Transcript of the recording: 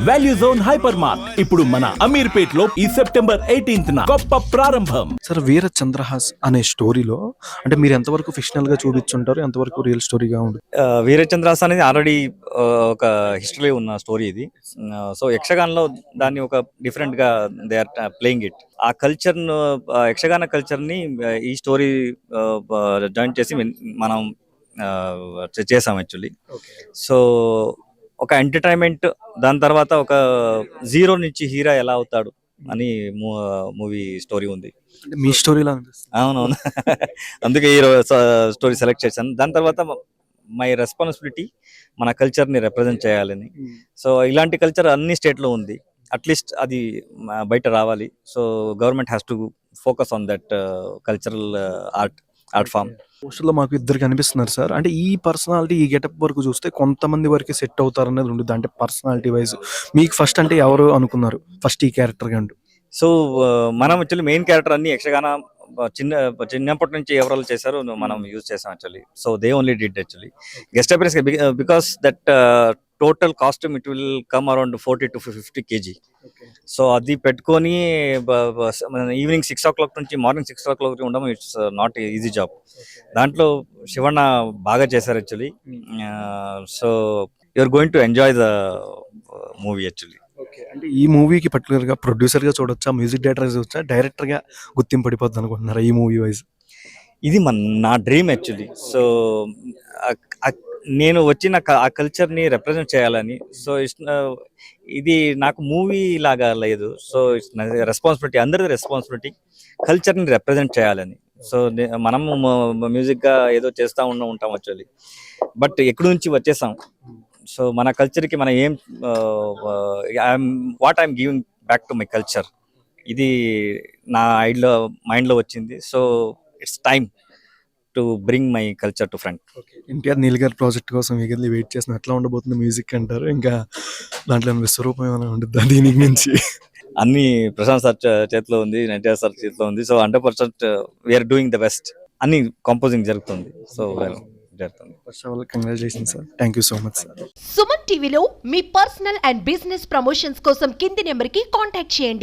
Value zone hyper mart ఇప్పుడు మన అమీర్పేట్ లో ఈ సెప్టెంబర్ 18న గొప్ప ప్రారంభం. సార్ వీర చంద్రహాస్ అనే స్టోరీలో అంటే మీరు ఎంతవరకు ఫిక్షనల్ గా చూపించుంటారు, ఎంతవరకు రియల్ స్టోరీగా ఉంటుంది? వీరచంద్రాస్ అనేది ఆల్రెడీ ఒక హిస్టరీ ఉన్న స్టోరీ ఇది. సో యక్షగానంలో దాన్ని ఒక డిఫరెంట్ గా దే ఆర్ ప్లేయింగ్ ఇట్. ఆ కల్చర్ ను, యక్షగాన కల్చర్ ని ఈ స్టోరీ జాయిన్ చేసి మనం చేసాం యాక్చువల్లీ. సో ఒక ఎంటర్టైన్మెంట్, దాని తర్వాత ఒక జీరో నుంచి హీరో ఎలా అవుతాడు అని మూవీ స్టోరీ ఉంది. మీ స్టోరీలా అవునవును. అందుకే ఈ స్టోరీ సెలెక్ట్ చేశాను. దాని తర్వాత మై రెస్పాన్సిబిలిటీ మన కల్చర్ని రిప్రజెంట్ చేయాలని. సో ఇలాంటి కల్చర్ అన్ని స్టేట్లో ఉంది, అట్లీస్ట్ అది బయట రావాలి. So government has to focus on that cultural art form. పోస్టర్లో మాకు ఇద్దరు కనిపిస్తున్నారు సార్. అంటే ఈ పర్సనాలిటీ, ఈ గెటప్ వరకు చూస్తే కొంతమంది వరకు సెట్ అవుతారు అనేది ఉంటుంది. అంటే పర్సనాలిటీ వైజ్ మీకు ఫస్ట్ అంటే ఎవరు అనుకున్నారు ఫస్ట్ ఈ క్యారెక్టర్ కంటూ? సో మనం యాక్చువల్లీ మెయిన్ క్యారెక్టర్ అన్ని యక్షగాన చిన్నప్పటి నుంచి ఎవరు చేశారు మనం యూజ్ చేసాం actually. So they only did actually guest appearance, because that total costume it will come around 40 to 50 kg. So అది పెట్టుకొని ఈవినింగ్ 6 o'clock నుంచి మార్నింగ్ 6 o'clock ఉండడం ఇట్స్ నాట్ ఈజీ జాబ్. దాంట్లో శివಣ್ణ బాగా చేశారు actually. So you're going to enjoy the movie actually. అంటే ఈ మూవీకి పర్టికులర్ గా ప్రొడ్యూసర్ గా చూడొచ్చా, మ్యూజిక్ డైరెక్టర్ గా చూడొచ్చా, డైరెక్టర్ గా గుర్తింపు పడిపోద్ది అనుకుంటున్నారా ఈ మూవీ వైజ్? ఇది నా డ్రీమ్ యాక్చువల్లీ. సో నేను వచ్చిన ఆ కల్చర్ని రిప్రజెంట్ చేయాలని. సో ఇది నాకు మూవీ లాగా లేదు. సో ఇట్స్ రెస్పాన్సిబిలిటీ, అందరిది రెస్పాన్సిబిలిటీ కల్చర్ని రిప్రజెంట్ చేయాలని. సో మనం మ్యూజిక్గా ఏదో చేస్తూ ఉంటాం యాక్చువల్లీ, బట్ ఎక్కడి నుంచి వచ్చేసాం. సో మన కల్చర్కి మనం ఏం what I'm giving back to my culture, ఇది నా మైండ్లో వచ్చింది. So it's time to bring my culture to front. NTR Neel గారి ప్రాజెక్ట్ కోసం ఎగర్లీ వెయిట్ చేసిన ఎట్లా ఉండబోతుంది మ్యూజిక్ అంటారు? ఇంకా దాంట్లో విశ్వరూపం ఏమైనా ఉంటుంది దీనికి నుంచి? అన్ని ప్రశాంత్ సార్ చేతిలో ఉంది, ఎన్టీఆర్ సార్ చేతిలో ఉంది. So 100% we're doing the best. అన్ని కంపోజింగ్ జరుగుతుంది. సో జరుగుతుంది. First of all congratulations sir, thank you so much sir. Suman టీవీలో మీ పర్సనల్ అండ్ బిజినెస్ ప్రమోషన్స్ కోసం కింది నెంబర్కి కాంటాక్ట్ చేయండి.